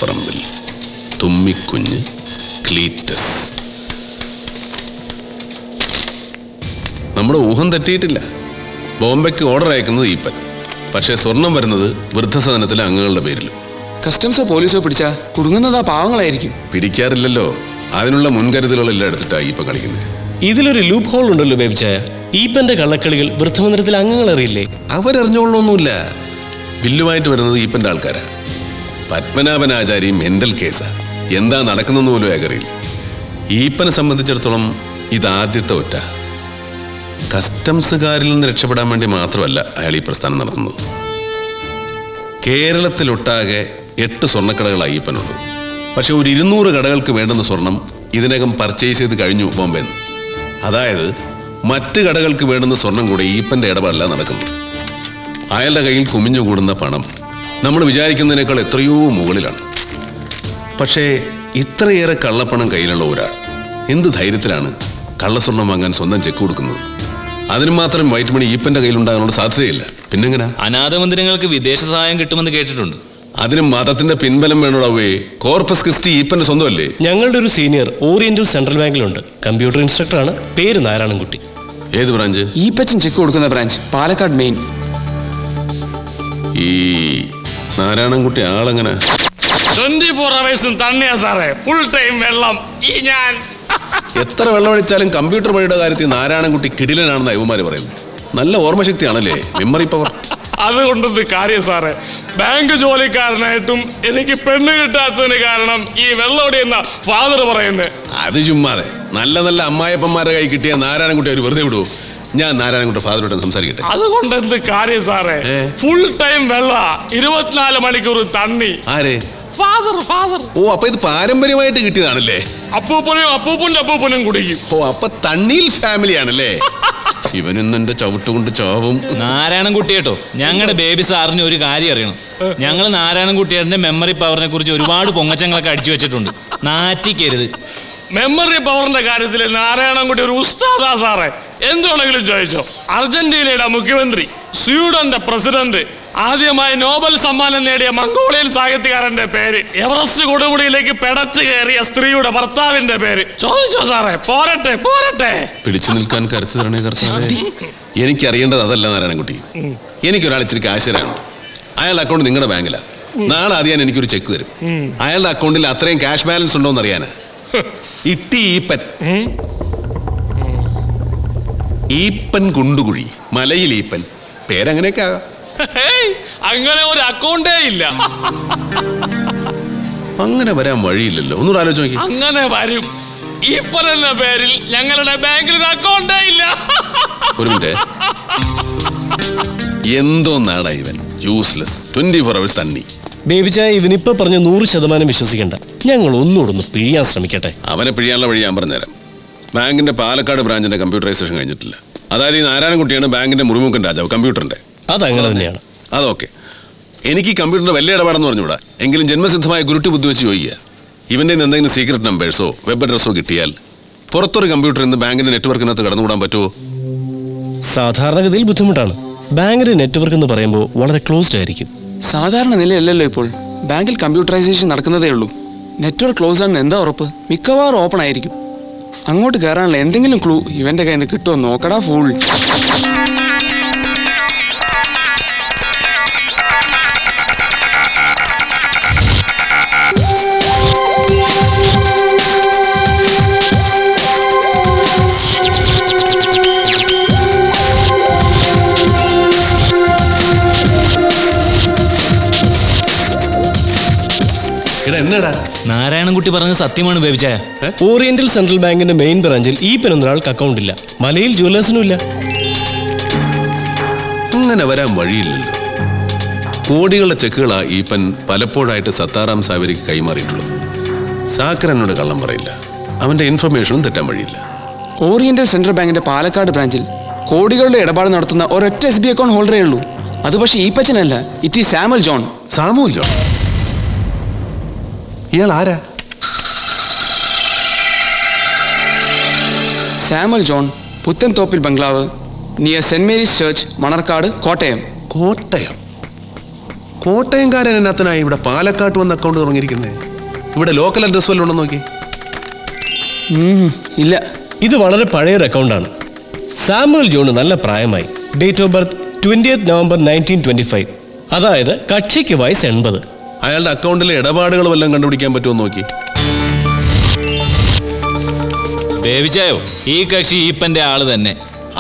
പറമ്പിൽ തുമ്മിക്കുഞ്ഞ് Cletus. നമ്മുടെ ഊഹം തെറ്റിയിട്ടില്ല. ബോംബെക്ക് order അയക്കുന്നത് ഈപ്പൻ. പക്ഷേ സ്വർണം വരുന്നത് വൃദ്ധസദനത്തിലെ അംഗങ്ങളുടെ പേരിലും. കസ്റ്റംസോ പോലീസോ പിടിച്ചാ കുടുങ്ങുന്നത് ആ പാവങ്ങളായിരിക്കും. പിടിക്കാറില്ലല്ലോ. അതിനുള്ള മുൻകരുതലുകളെല്ലാം എടുത്തിട്ടാണ് ഈപ്പൻ കളിക്കുന്നത്. ഇതിലൊരു ലൂപ്പ് ഹോൾ ഉണ്ടല്ലോ ബേബിച്ചായ. ഈപ്പന്റെ കള്ളക്കളികൾ വൃദ്ധമന്ദിരത്തിലെ അംഗങ്ങൾ അറിയില്ലേ? അവരറിഞ്ഞോളൊന്നുമില്ല. ബില്ലുമായിട്ട് വരുന്നത് ഈപ്പന്റെ ആൾക്കാരാ. പത്മനാഭനാചാരി മെന്റൽ കേസാ. എന്താ നടക്കുന്നെന്ന് പോലും അയാൾക്കറിയില്ല. ഈപ്പനെ സംബന്ധിച്ചിടത്തോളം ഇതാദ്യത്തെ ഒറ്റ. കസ്റ്റംസുകാരിൽ നിന്ന് രക്ഷപ്പെടാൻ വേണ്ടി മാത്രമല്ല അയാൾ ഈ പ്രസ്ഥാനം നടത്തുന്നത്. കേരളത്തിലൊട്ടാകെ 8 സ്വർണ്ണക്കടകളാണ് ഈപ്പനുള്ളത്. പക്ഷെ ഒരു 200 കടകൾക്ക് വേണ്ടുന്ന സ്വർണം ഇതിനകം പർച്ചേസ് ചെയ്ത് കഴിഞ്ഞു ബോംബെന്ന്. അതായത് മറ്റ് കടകൾക്ക് വേണ്ടുന്ന സ്വർണം കൂടെ ഈപ്പന്റെ ഇടപാടല്ല നടക്കുന്നത്. അയാളുടെ കയ്യിൽ കുമിഞ്ഞുകൂടുന്ന പണം നമ്മൾ വിചാരിക്കുന്നതിനേക്കാൾ എത്രയോ മുകളിലാണ്. പക്ഷേ ഇത്രയേറെ കള്ളപ്പണം കയ്യിലുള്ള ഒരാൾ എന്ത് ധൈര്യത്തിലാണ് കള്ളസ്വർണം വാങ്ങാൻ സ്വന്തം ചെക്ക് കൊടുക്കുന്നത്? അതിന് മാത്രം വൈറ്റ് മണി ഈപ്പന്റെ കയ്യിലുണ്ടാകാനുള്ള സാധ്യതയില്ല. പിന്നെങ്ങനെ? അനാഥ മന്ദിരങ്ങൾക്ക് വിദേശ സഹായം കിട്ടുമെന്ന് കേട്ടിട്ടുണ്ട്. അതിന് മതത്തിന്റെ പിൻബലം വേണോടാവേ. Corpus Christi ഈപ്പന്റെ സ്വന്തമല്ലേ? ഞങ്ങളുടെ ഒരു സീനിയർ ഓറിയന്റൽ സെൻട്രൽ ബാങ്കിലുണ്ട്. കമ്പ്യൂട്ടർ ഇൻസ്ട്രക്ടറാണ്. പേര് നാരായണൻകുട്ടി. ഏത് ബ്രാഞ്ച്? ഈപ്പച്ചൻ ചെക്ക് കൊടുക്കുന്ന ബ്രാഞ്ച് പാലക്കാട് മെയിൻ. ഈ നാരായണൻകുട്ടി ആളെങ്ങനെ? 24 hours തന്നെയാ സാറേ. ഫുൾ ടൈം വെള്ളം. ഈ ഞാൻ എത്ര വെള്ളമൊഴിച്ചാലും കമ്പ്യൂട്ടർ വഴിയുടെ കാര്യത്തിൽ നാരായണൻകുട്ടി കിടിലനാണെന്ന് അയ്യമാര് പറയുന്നു. നല്ല ഓർമ്മശക്തിയാണല്ലേ, മെമ്മറി പവർ. അതുകൊണ്ടത് കാര്യം സാറേ. ബാങ്ക് ജോലിക്കാരനായിട്ടും എനിക്ക് പെണ്ണ് കിട്ടാത്തതിന് കാരണം ഈ വെള്ളോടി എന്ന ഫാദർ പറയുന്നത്. അത് ചുമ്മാതെ. നല്ല നല്ല അമ്മായപ്പന്മാരുടെ കൈ കിട്ടിയ നാരായണൻകുട്ടി അവർ വെറുതെ വിടുവോ? ഞാൻ നാരായണൻകുട്ടി ഫാദറോട് സംസാരിക്കട്ടെ. അതുകൊണ്ടത് കാര്യം സാറേ. ഫുൾ ടൈം വെള്ള, 24 മണിക്കൂർ തണ്ണി. ആരെ? ഫാദർ. ഓ, അപ്പൊ ഇത് പാരമ്പര്യമായിട്ട് കിട്ടിയതാണല്ലേ? അപ്പൂപ്പന്റെ അപ്പൂപ്പനും കുടിക്കും. ഓ, അപ്പൊ തണ്ണീൽ ഫാമിലി ആണല്ലേ? ഇവനൊന്നും എന്റെ ചവിട്ടുകൊണ്ട് ചാവും. നാരായണൻകുട്ടിയേട്ടോ, ഞങ്ങളുടെ ബേബി സാറിന് ഒരു കാര്യം അറിയണം. ഞങ്ങൾ നാരായണൻകുട്ടിയുടെ മെമ്മറി പവറിനെ കുറിച്ച് ഒരുപാട് പൊങ്ങച്ചങ്ങളൊക്കെ അടിച്ചു വെച്ചിട്ടുണ്ട്. നാറ്റിക്കരുത്. മെമ്മറി പവറിന്റെ കാര്യത്തിൽ നാരായണൻകുട്ടി ഒരു ഉസ്താദാ സാറേ. എന്തുവേണമെങ്കിലും ചോദിച്ചോ. അർജന്റീനയുടെ മുഖ്യമന്ത്രി, സ്വീഡന്റെ പ്രസിഡന്റ്, ആദ്യമായി നോബൽ സമ്മാനം നേടിയ മംഗോളിയൻ സാഹിത്യകാരന്റെ പേര്, എവറസ്റ്റ് കൊടുമുടിയിലേക്ക് പെടച്ചു കയറിയ സ്ത്രീയുടെ ഭർത്താവിന്റെ പേര് ചോദിച്ചോ സാറേ. പോരട്ടെ. പിടിച്ചു നിൽക്കാൻ കരുത്ത് തരണേ കർത്താവേ. എനിക്കറിയേണ്ടത് അതല്ല നാരായണൻകുട്ടി. എനിക്കൊരാൾ ഇച്ചിരി കാശ് അയാളുടെ അക്കൗണ്ട് നിങ്ങളുടെ ബാങ്കിലാണ്. നാളെ അറിയാൻ എനിക്കൊരു ചെക്ക് തരും. അയാളുടെ അക്കൗണ്ടിൽ അത്രയും ക്യാഷ് ബാലൻസ് ഉണ്ടോ എന്ന് അറിയാനാ. ഈപ്പൻ കുണ്ടുകുഴി, മലയിൽ ഈപ്പൻ, പേരങ്ങനെയൊക്കെ ആകാം. അങ്ങനെ ഒരു അക്കൗണ്ടേ ഇല്ല. അങ്ങനെ വരാൻ വഴിയില്ലല്ലോ. ഒന്നുകൂടെ ആലോചിച്ച് നോക്കി. അങ്ങനെ വരും. ഈപ്പൻ എന്ന പേരിൽ ഞങ്ങളുടെ ബാങ്കിൽ ഒരു അക്കൗണ്ടേ ഇല്ല. ഒരു മിനിറ്റ്. എന്തോ നാടാ ഇവൻ. യൂസ്ലെസ്. 24 hours തണ്ണി. ബേബിച്ചായ ഇവനിപ്പോ പറഞ്ഞ 100% വിശ്വസിക്കണ്ട. ഞങ്ങൾ ഒന്നുകൂടെ പിഴിയാൻ ശ്രമിക്കട്ടെ. അവനെ പിഴിയാനുള്ള വഴി ഞാൻ പറഞ്ഞുതരാം. ബാങ്കിന്റെ പാലക്കാട് ബ്രാഞ്ചിന്റെ കമ്പ്യൂട്ടറൈസേഷൻ കഴിഞ്ഞിട്ടില്ല. അതായത് ഈ നാരായണൻകുട്ടിയാണ് ബാങ്കിന്റെ മുറിമുക്കൻ രാജാവ്, കമ്പ്യൂട്ടറിന്റെ. അതങ്ങനെ തന്നെയാണ്. അതൊക്കെ എനിക്ക് കമ്പ്യൂട്ടറിന്റെ വലിയ ഇടപാടെന്ന് പറഞ്ഞുകൂടാ. എങ്കിലും ജന്മസിദ്ധമായ ഗുരുട്ടി ബുദ്ധി വെച്ച് ചോദിക്കുക. ഇവന്റെ എന്തെങ്കിലും സീക്രട്ട് നമ്പേഴ്സോ വെബ് അഡ്രസ്സോ കിട്ടിയാൽ പുറത്തൊരു കമ്പ്യൂട്ടറിൽ നിന്ന് ബാങ്കിന്റെ നെറ്റ്വർക്കിനകത്ത് കടന്നുകൂടാൻ പറ്റുമോ? സാധാരണഗതിയിൽ ബുദ്ധിമുട്ടാണ്. ബാങ്കിന്റെ നെറ്റ്വർക്ക് എന്ന് പറയുമ്പോൾ വളരെ ക്ലോസ്ഡ് ആയിരിക്കും. സാധാരണ നിലയല്ലല്ലോ ഇപ്പോൾ. ബാങ്കിൽ കമ്പ്യൂട്ടറൈസേഷൻ നടക്കുന്നതേ ഉള്ളൂ. നെറ്റ്വർക്ക് ക്ലോസ് ആണെന്ന് എന്താ ഉറപ്പ്? മിക്കവാറും ഓപ്പൺ ആയിരിക്കും. അങ്ങോട്ട് കയറാനുള്ള എന്തെങ്കിലും ക്ലൂ ഇവന്റെ കയ്യിൽ നിന്ന് കിട്ടുമോ നോക്കടാ ഫൂൾ. നാരായണൻകുട്ടി പറഞ്ഞത് സത്യമാണ് ബേബിച്ചായ. ഓറിയന്റൽ സെൻട്രൽ ബാങ്കിന്റെ മെയിൻ ബ്രാഞ്ചിൽ ഈപ്പൻ എന്നൊരാൾക്ക് അക്കൗണ്ട് ഇല്ല. മലയിൽ ജ്വല്ലേഴ്സിനും ഇല്ല. അങ്ങനെ വരാൻ വഴിയില്ലല്ലോ. കോടികളുടെ ചെക്കുകളാ ഈപ്പൻ പലപ്പോഴായിട്ട് സത്താറാം സാവരിക്ക് കൈമാറിയിട്ടുള്ളത്. സാക്കർ എന്നോട് കള്ളം പറയില്ല. അവന്റെ ഇൻഫർമേഷനും തെറ്റാൻ വഴിയില്ല. ഓറിയന്റൽ സെൻട്രൽ ബാങ്കിന്റെ പാലക്കാട് ബ്രാഞ്ചിൽ കോടികളുടെ ഇടപാട് നടത്തുന്ന ഒരൊറ്റ SB അക്കൗണ്ട് ഹോൾഡറേ ഉള്ളൂ. അത് പക്ഷേ ഈപ്പച്ചനല്ല. It is Samuel John. Samuel John? ഇയാൾ ആരാ? സാമുൽ ജോൺ, പുത്തൻതോപ്പിൽ ബംഗ്ലാവ്, near Saint Mary's church, Manarcaud, Kottayam. Kottayam? കോട്ടയംകാരൻ എന്നത്തിനായി ഇവിടെ പാലക്കാട്ട് വന്ന് അക്കൗണ്ട് തുടങ്ങിയിരിക്കുന്നത്? ഇവിടെ ലോക്കൽ അഡ്രസ് വല്ലതും ഉണ്ടെന്ന് നോക്കി. ഇല്ല. ഇത് വളരെ പഴയൊരു അക്കൗണ്ടാണ്. സാമുവൽ ജോണ് നല്ല പ്രായമായി. Date of birth 20th November 1925. അതായത് കക്ഷിക്ക് വയസ്സ് 80. അയാളുടെ അക്കൗണ്ടിലെ ഇടപാടുകൾ വല്ലതും കണ്ടുപിടിക്കാൻ പറ്റുമോ നോക്കി. ബേബിച്ചായോ, ഈ കക്ഷി ഈപ്പന്റെ ആള് തന്നെ.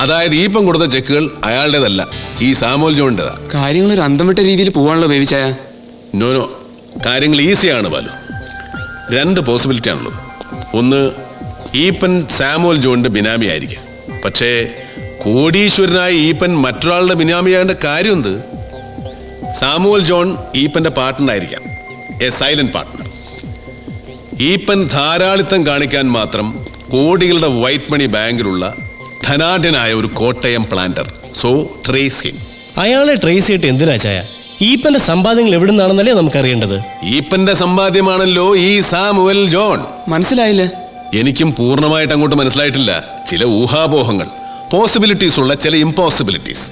അതായത് ഈപ്പം കൊടുത്ത ചെക്കുകൾ അയാളുടേതല്ല, ഈ സാമുവൽ ജോണിൻ്റെതാ. കാര്യങ്ങൾ ഒരു അന്തം വിട്ട രീതിയിൽ പോവാണല്ലോ ബേബിച്ചായ. നോ, കാര്യങ്ങൾ ഈസിയാണ് ബാലു. 2 പോസിബിലിറ്റി ആണുള്ളത്. ഒന്ന്, ഈപ്പൻ സാമുവൽ ജോണിന്റെ ബിനാമി ആയിരിക്കാം. പക്ഷേ കോടീശ്വരനായ ഈപ്പൻ മറ്റൊരാളുടെ ബിനാമിയാകേണ്ട കാര്യം എന്ത്? സാമുവൽ ജോൺ ഈപ്പന്റെ പാർട്ട്ണർ ആയിരിക്കാം, എ സൈലന്റ് പാർട്ട്ണർ. ഈപ്പൻ ധാരാളിത്തം കാണിക്കാൻ മാത്രം കോടികളുടെ വൈറ്റ് മണി ബാങ്കിലുള്ള ധനാഢ്യനായ ഒരു Kottayam planter. So trace him. അയാളെ ട്രേസ് ചെയ്തിട്ട് എന്തിനാ ചായ? ഈപ്പന്റെ സമ്പാദ്യങ്ങൾ എവിടെ നിന്നാണെന്നല്ലേ നമുക്കറിയേണ്ടത്. ഈപ്പന്റെ സമ്പാദ്യമാണല്ലോ ഈ സാമുവൽ ജോൺ. മനസ്സിലായില്ലേ? എനിക്കും പൂർണ്ണമായിട്ട് അങ്ങോട്ട് മനസ്സിലായിട്ടില്ല. ചില ഊഹാപോഹങ്ങൾ, പോസിബിലിറ്റീസ് ഉള്ള ചില impossibilities.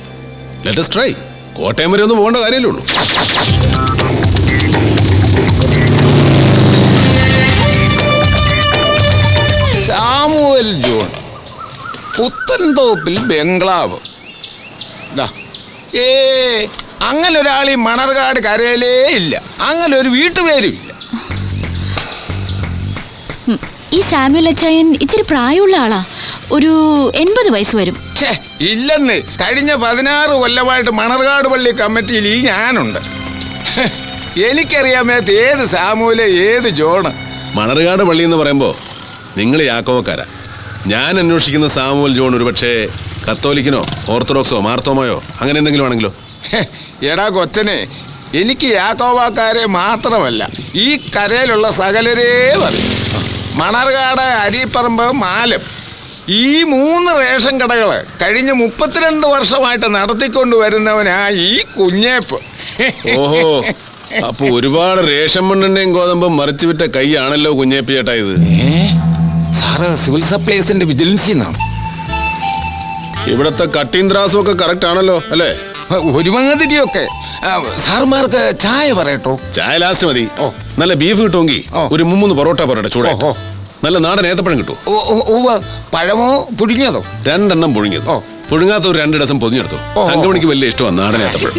Let us try. Kottayam വരെ ഒന്നും പോകേണ്ട കാര്യമല്ലേ ഉള്ളൂ. സാമുവൽ ജോൺ, പുത്തൻതോപ്പിൽ ബംഗ്ലാവ്. അങ്ങനെ ഒരാൾ ഈ മണർകാട് കരയിലേ ഇല്ല. അങ്ങനെ ഒരു വീട്ടുപേരും ഇല്ല. ഈ സാമുവൽ അച്ചായൻ ഇച്ചിരി പ്രായമുള്ള ആളാ. ഒരു 80 വയസ്സ് വരും. ഇല്ലെന്ന്. കഴിഞ്ഞ 16 കൊല്ലമായിട്ട് മണർകാട് പള്ളി കമ്മിറ്റിയിൽ ഈ ഞാനുണ്ട്. എനിക്കറിയാമേത്ത് ഏത് സാമുവല് ഏത് ജോണ്. മണർകാട് പള്ളി എന്ന് പറയുമ്പോൾ നിങ്ങൾ യാക്കോവക്കാരാ. ഞാൻ അന്വേഷിക്കുന്ന സാമുവൽ ജോൺ ഒരു പക്ഷേ കത്തോലിക്കനോ ഓർത്തഡോക്സോ മാർത്തോമയോ അങ്ങനെ എന്തെങ്കിലും ആണെങ്കിലോ? എടാ കൊച്ചനെ, എനിക്ക് യാക്കോബാക്കാരെ മാത്രമല്ല ഈ കരയിലുള്ള സകലരേ പറയും. മണർകാട്, അരിപ്പറമ്പ്, മാലം, ഈ 3 റേഷൻ കടകൾ കഴിഞ്ഞ 32 വർഷമായിട്ട് നടത്തിക്കൊണ്ട് വരുന്നവനാ ഈ കുഞ്ഞേപ്പ്. ഓഹോ, അപ്പൊ ഒരുപാട് റേഷൻ മണ്ണെണ്ണയും ഗോതമ്പും മറിച്ചു വിറ്റ കൈയാണല്ലോ കുഞ്ഞേപ്പി ചേട്ടാ ഇത്. സാറ് സിവിൽ സപ്ലൈസിന്റെ വിജിലൻസിൽ നിന്നാണ്. ഇവിടത്തെ കട്ടിയും ത്രാസും ഒക്കെ കറക്റ്റ് ആണല്ലോ അല്ലേ? ഒരു മങ്ങതിരിയൊക്കെ. സാർമാർക്ക് ചായ പറയട്ടോ? ചായ ലാസ്റ്റ് മതി. ഓ. നല്ല ബീഫ് കിട്ടുമെങ്കിൽ ഒരു 3 പൊറോട്ട പറയട്ടെ ചൂടെ. ഓ. നല്ല നാടൻ ഏത്തപ്പഴം കിട്ടും. പഴമോ പുഴുങ്ങിയതോ? 2 എണ്ണം പുഴുങ്ങിയത്. ഓ. പുഴുങ്ങാത്ത ഒരു 2 ഡസൻ പൊതിഞ്ഞെടുത്തു. അങ്കമണിക്ക് വലിയ ഇഷ്ടമാണ് നാടൻ ഏത്തപ്പഴം.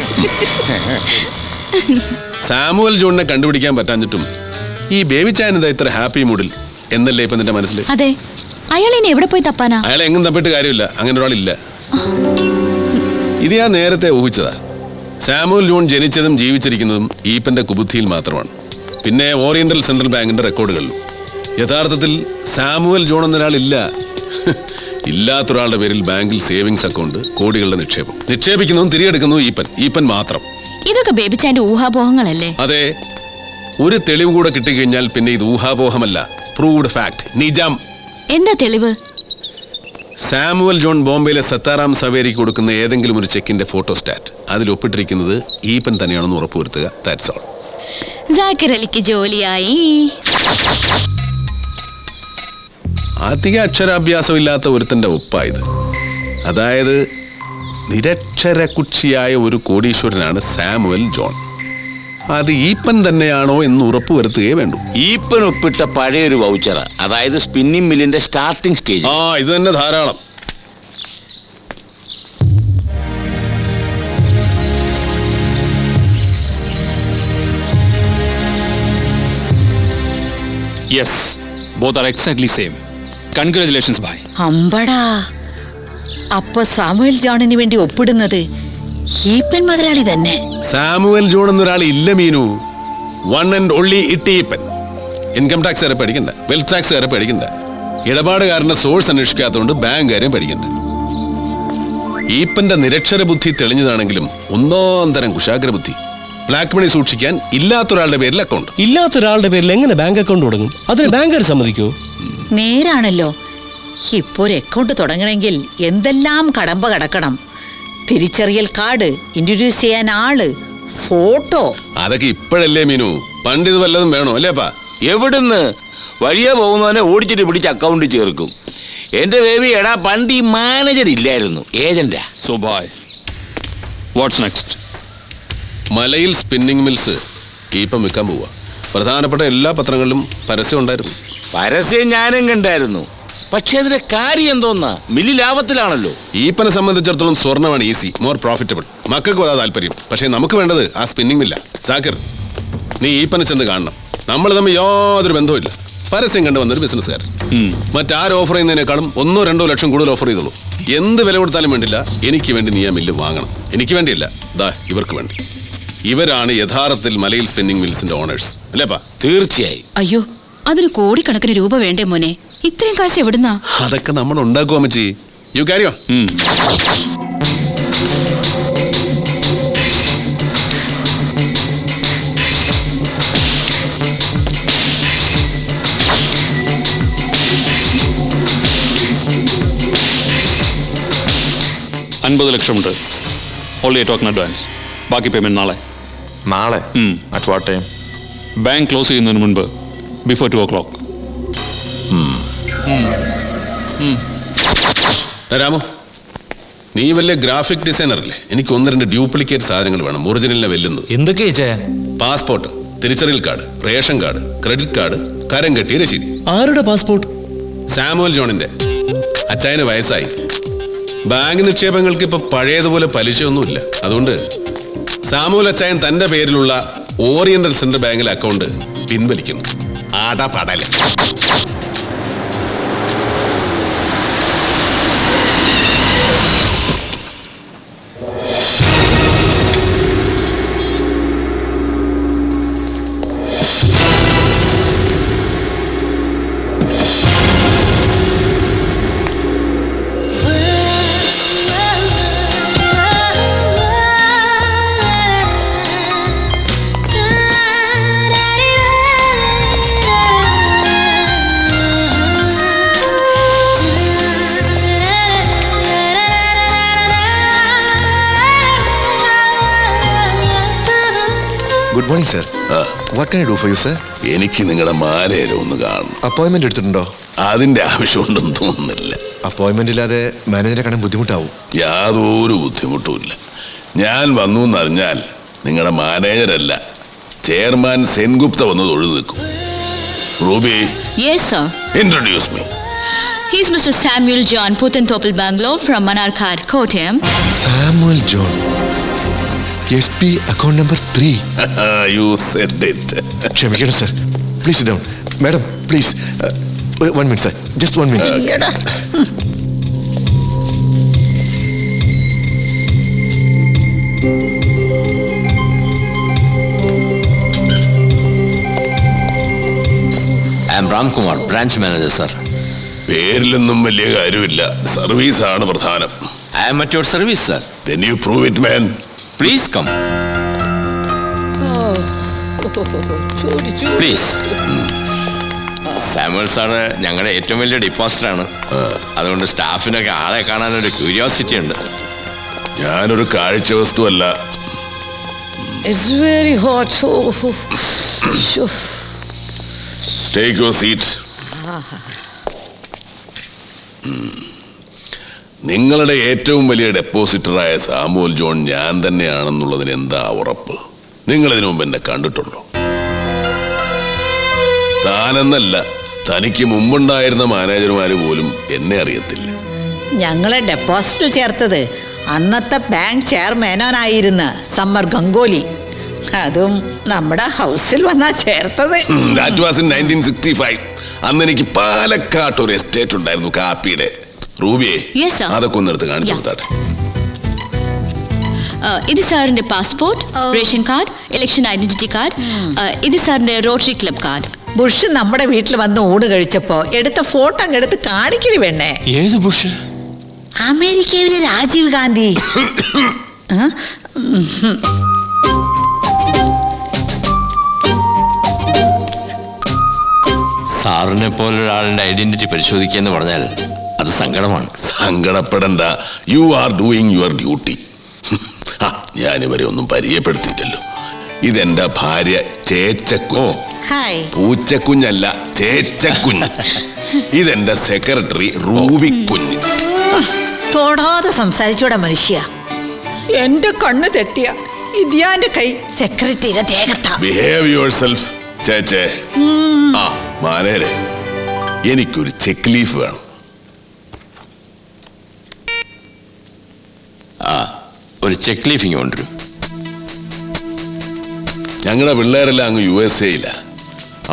സാമുവൽ ജോണിനെ കണ്ടുപിടിക്കാൻ പറ്റാഞ്ഞിട്ടും ഈ ബേബി ചായൻ എന്താ ഇത്ര ഹാപ്പി മൂഡിൽ എന്നല്ലേ ഇപ്പൊ നിന്റെ മനസ്സിൽ? അതെ, അയാൾ ഇനി എവിടെ പോയി തപ്പാനാ? അയാളെ എങ്ങും തപ്പിട്ട് കാര്യമില്ല. അങ്ങനെ ഒരാളില്ല. ഇത് ഞാൻ നേരത്തെ ഊഹിച്ചതാ. സാമുവൽ ജോൺ ജനിച്ചതും ജീവിച്ചിരിക്കുന്നതും ഈപ്പന്റെ കുബുദ്ധിയിൽ മാത്രമാണ്. പിന്നെ ഓറിയന്റൽ സെൻട്രൽ ബാങ്കിന്റെ റെക്കോർഡുകളിലും. യഥാർത്ഥത്തിൽ സാമുവൽ ജോൺ എന്നൊരാളില്ല. ഇല്ലാത്തൊരാളുടെ പേരിൽ ബാങ്കിൽ സേവിങ്സ് അക്കൗണ്ട്, കോടികളുടെ നിക്ഷേപം. നിക്ഷേപിക്കുന്നതും തിരികെടുക്കുന്നതും ഈപ്പൻ മാത്രം. ഇതൊക്കെ ബേബിച്ചാന്റെ ഊഹാപോഹങ്ങളല്ലേ? അതെ, ഒരു തെളിവ് കൂടെ കിട്ടിക്കഴിഞ്ഞാൽ പിന്നെ ഇത് ഊഹാപോഹമല്ല, പ്രൂവ്ഡ് ഫാക്ട്, നിജം. എന്താ തെളിവ്? സാമുവൽ ജോൺ ബോംബെയിലെ സത്താറാം സവേരിക്ക് കൊടുക്കുന്ന ഏതെങ്കിലും ഒരു ചെക്കിന്റെ ഫോട്ടോസ്റ്റാറ്റ്, അതിൽ ഒപ്പിട്ടിരിക്കുന്നത് ഈപ്പൻ തന്നെയാണെന്ന് ഉറപ്പുവരുത്തുക. That's all. ജാക്കിർ അലിക്ക് ജോലിയായി. അധിക അക്ഷരാഭ്യാസം ഇല്ലാത്ത ഒരുത്തന്റെ ഒപ്പായത്. അതായത് നിരക്ഷരകുക്ഷിയായ ഒരു കോടീശ്വരനാണ് സാമുവൽ ജോൺ. അത് ഈപ്പൻ തന്നെയാണോ എന്ന് ഉറപ്പുവരുത്തുകയേ വേണ്ടൂ. ഈപ്പൻ ഒപ്പിട്ട പഴയൊരു വൗച്ചറ, അതായത് സ്പിന്നിംഗ് മില്ലിന്റെ സ്റ്റാർട്ടിംഗ് സ്റ്റേജ്. ഇത് തന്നെ ധാരാളം. Yes, both are exactly same. Congratulations, bhai. അമ്പടാ, അപ്പൊ സാമുവൽ ജോണിന് വേണ്ടി ഒപ്പിടുന്നത് ഈപ്പൻ മുതലാളി തന്നെ. സാമുവൽ ജോൺ എന്നൊരാൾ ഇല്ല Meenu. One and only Eapen. Income tax വരെ പേടിക്കണ്ട, വെൽത്ത് ടാക്സ് വരെ പേടിക്കണ്ട, ഇടപാടുകാരന്റെ സോഴ്സ് അന്വേഷിക്കാത്തതുകൊണ്ട് ബാങ്കുകാരെയും പേടിക്കണ്ട. ഈപ്പന്റെ നിരക്ഷര ബുദ്ധി തെളിഞ്ഞതാണെങ്കിലും ഒന്നാം തരം കുശാഗ്ര ബുദ്ധി. ബ്ലാക്ക് മണി സൂക്ഷിക്കാൻ ഇല്ലാത്തൊരാളുടെ പേരിൽ അക്കൗണ്ട്. ഇല്ലാത്തൊരാളുടെ പേരിൽ എങ്ങനെ ബാങ്ക് അക്കൗണ്ട് തുടങ്ങും? അതിന് ബാങ്കുകാർ സമ്മതിക്കോ? നേരാണല്ലോ. ഇപ്പോ ഒരു അക്കൗണ്ട് തുടങ്ങണമെങ്കിൽ എന്തെല്ലാം കടമ്പ കടക്കണം. തിരിച്ചറിയൽ കാർഡ്, ഇൻട്രൊഡ്യൂസ് ചെയ്യാൻ ആള്, ഫോട്ടോ. അതൊക്കെ ഇപ്പോഴല്ലേ മീനു, പണ്ട് ഇത് വല്ലതും വേണോ അല്ലേപ്പാ? എവിടുന്ന് വഴിയെ പോകുന്നവനെ ഓടിച്ചിട്ട് പിടിച്ച് അക്കൗണ്ടിൽ ചേർക്കും. എന്റെ ബേബി, എടാ പണ്ട് ഈ മാനേജർ ഇല്ലായിരുന്നു, ഏജന്റാ. So, bhai, what's next? മലയിൽ സ്പിന്നിങ് മിൽസ് ഈപ്പം വിൽക്കാൻ പോവുക. പ്രധാനപ്പെട്ട എല്ലാ പത്രങ്ങളിലും പരസ്യം ഉണ്ടായിരുന്നു. പരസ്യം ഞാനും കണ്ടായിരുന്നു. പക്ഷെ അതിന്റെ കാര്യം എന്തോന്നാ, മില്ലി ലാഭത്തിലാണല്ലോ. ഈപ്പനെ സംബന്ധിച്ചിടത്തോളം സ്വർണ്ണമാണ് ഈസി, മോർ പ്രോഫിറ്റബിൾ. മക്കൾക്കും അതാ താല്പര്യം. പക്ഷേ നമുക്ക് വേണ്ടത് ആ സ്പിന്നിങ് മില്ല. സാക്കിർ, നീ ഈപ്പനെ ചെന്ന് കാണണം. നമ്മൾ തമ്മിൽ യാതൊരു ബന്ധവുമില്ല. പരസ്യം കണ്ടു വന്നൊരു ബിസിനസ്സുകാരൻ. മറ്റാരും ഓഫർ ചെയ്യുന്നതിനേക്കാളും 1-2 ലക്ഷം കൂടുതൽ ഓഫർ ചെയ്തോളൂ. എന്ത് വില കൊടുത്താലും വേണ്ടില്ല, എനിക്ക് വേണ്ടി നീ ആ മില്ല് വാങ്ങണം. എനിക്ക് വേണ്ടിയല്ല, ദാ ഇവർക്ക് വേണ്ടി. ഇവരാണ് യഥാർത്ഥത്തിൽ മലയിൽ സ്പിന്നിങ് മിൽസിന്റെ ഓണേഴ്സ്, അല്ലേപ്പാ? തീർച്ചയായും. അയ്യോ, അതിന് കോടിക്കണക്കിന് രൂപ വേണ്ടേ മോനെ? ഇത്രയും കാശ് എവിടുന്നാ? അതൊക്കെ നമ്മൾ ഉണ്ടാക്കുക അമ്മച്ചി. You carry on. ലക്ഷമുണ്ട്. Only a token advance. ബാക്കി പേയ്മെന്റ് നാളെ. നാളെ? At what time? Bank close ചെയ്യുന്നതിന് മുൻപ്, ബിഫോർ 2 o'clock. രാമു, നീ വലിയ ഗ്രാഫിക് ഡിസൈനർ അല്ലേ? എനിക്ക് 1-2 ഡ്യൂപ്ലിക്കേറ്റ് സാധനങ്ങൾ വേണം, ഒറിജിനലിനെ വെല്ലുന്നത്. എന്തൊക്കെയാ? പാസ്പോർട്ട്, തിരിച്ചറിയൽ card, ration card, credit card, കരം കെട്ടിയ രശീതി. ആരുടെ പാസ്പോർട്ട്? സാമുവൽ ജോണിന്റെ. അച്ചായന് വയസ്സായി. ബാങ്ക് നിക്ഷേപങ്ങൾക്ക് ഇപ്പൊ പഴയതുപോലെ പലിശയൊന്നുമില്ല. അതുകൊണ്ട് സാമുവൽ അച്ചായൻ തന്റെ പേരിലുള്ള ഓറിയന്റൽ സെൻട്രൽ ബാങ്കിലെ അക്കൗണ്ട് പിൻവലിക്കുന്നു. ആടാ പടല. Good morning sir. What can I do for you sir? എനിക്ക് നിങ്ങളുടെ മാനേരെ ഒന്ന് കാണണം. അപ്പോയിന്റ്മെന്റ് എടുത്തിട്ടുണ്ടോ? അതിന്റെ ആവശ്യമുണ്ടെന്ന് തോന്നുന്നില്ല. അപ്പോയിന്റ്മെന്റ് ഇല്ലാതെ മാനേജറെ കാണാൻ ബുദ്ധിമുട്ടാവും. യാതൊരു ബുദ്ധിമുട്ടുമില്ല. ഞാൻ വന്നു എന്നറിഞ്ഞാൽ നിങ്ങളുടെ മാനേജരല്ല, ചെയർമാൻ സെൻഗുപ്ത വന്ന് തൊഴുതു നിൽക്കും. Ruby, Yes, sir. introduce me. He's Mr. Samuel John Puthenthopil Bangalore from Manarkad, Kottayam. Samuel John, SP account number 3. You said it. ക്ഷമിക്കണം sir. Please sit down. Madam please 1 minute sir. Just 1 minute. I am Ramkumar, branch manager sir. പേരിലൊന്നും വലിയ കാര്യമില്ല, സർവീസാണ് പ്രധാനം. I am at your service sir. Then you prove it, man. Please come. Please. Samuel sir ഞങ്ങളുടെ ഏറ്റവും വലിയ ഡിപ്പോസിറ്ററാണ്. അതുകൊണ്ട് സ്റ്റാഫിനൊക്കെ ആളെ കാണാനൊരു ക്യൂരിയോസിറ്റി ഉണ്ട്. ഞാനൊരു കാഴ്ച വസ്തുവല്ല. It's very hot. Take your seat. നിങ്ങളുടെ ഏറ്റവും വലിയ ഡെപ്പോസിറ്ററായ സാമുവൽ ജോൺ ഞാൻ തന്നെയാണെന്നുള്ളതിന് എന്താ ഉറപ്പ്? നിങ്ങൾ ഇതിനു മുമ്പ് എന്നെ കണ്ടിട്ടുണ്ടോ? താനെന്നല്ല, തനിക്ക് മുമ്പുണ്ടായിരുന്ന മാനേജർമാര് പോലും എന്നെ അറിയത്തില്ല. ഞങ്ങളെ ഡെപ്പോസിറ്റിൽ ചേർത്തത് അന്നത്തെ ബാങ്ക് ചെയർമാനായിരുന്ന സമ്മർ ഗംഗോലി. അതും നമ്മുടെ ഹൗസിൽ വന്നാ ചേർത്തത്. That was in 1965. അന്ന് എനിക്ക് പാലക്കാട്ട് ഒരു എസ്റ്റേറ്റ് ഉണ്ടായിരുന്നു, കാപ്പിയുടെ. റൂബിയെ, Yes, sir. അതൊക്കെ ഒന്നെടുത്ത് കാണിച്ചു കൊടുത്താട്ടെ. ഇത് സാറിന്റെ passport, ration card, election identity card. ഇത് സാറിന്റെ റോട്ടറി ക്ലബ് കാർഡ്. ബുഷ് നമ്മുടെ വീട്ടിൽ വന്ന് ഊണ് കഴിച്ചപ്പോ എടുത്ത ഫോട്ടോ അങ്ങ് എടുത്ത് കാണിക്കണി വേണേ. ഏത് ബുഷ്? അമേരിക്കയിലെ രാജീവ് ഗാന്ധി. സാറിനെ പോലൊരാളുടെ ഐഡന്റിറ്റി പരിശോധിക്കുക എന്ന് പറഞ്ഞാൽ അത് സങ്കടമാണ്. സങ്കടപ്പെടണ്ട. You are doing your duty. ഞാനിവരെ ഒന്നും പരിചയപ്പെടുത്തിയില്ലല്ലോ. ഇതെന്റെ ഭാര്യ ചേച്ചക്കു. ഹായ്. പൂച്ചക്കുഞ്ഞല്ല, ചേച്ചക്കുഞ്ഞ്. ഇതെന്റെ സെക്രട്ടറി റൂബിക്കുഞ്ഞ്. തൊടാതെ സംസാരിച്ചൂടാ മനുഷ്യ. എന്റെ കണ്ണ് തെറ്റിയ ഇദ്യാന്റെ കൈ സെക്രട്ടറിയുടെ ദേഹത്താ. ബിഹേവ് യുവർ സെൽഫ് ചേച്ചേ. ആ മാനേരെ, എനിക്കൊരു ചെക്ക് ലീഫ് വേണം. ആ ഒരു ചെക്ക് ലീഫിങ് കൊണ്ടുവരും. ഞങ്ങളുടെ പിള്ളേരെല്ലാം അങ്ങ് USA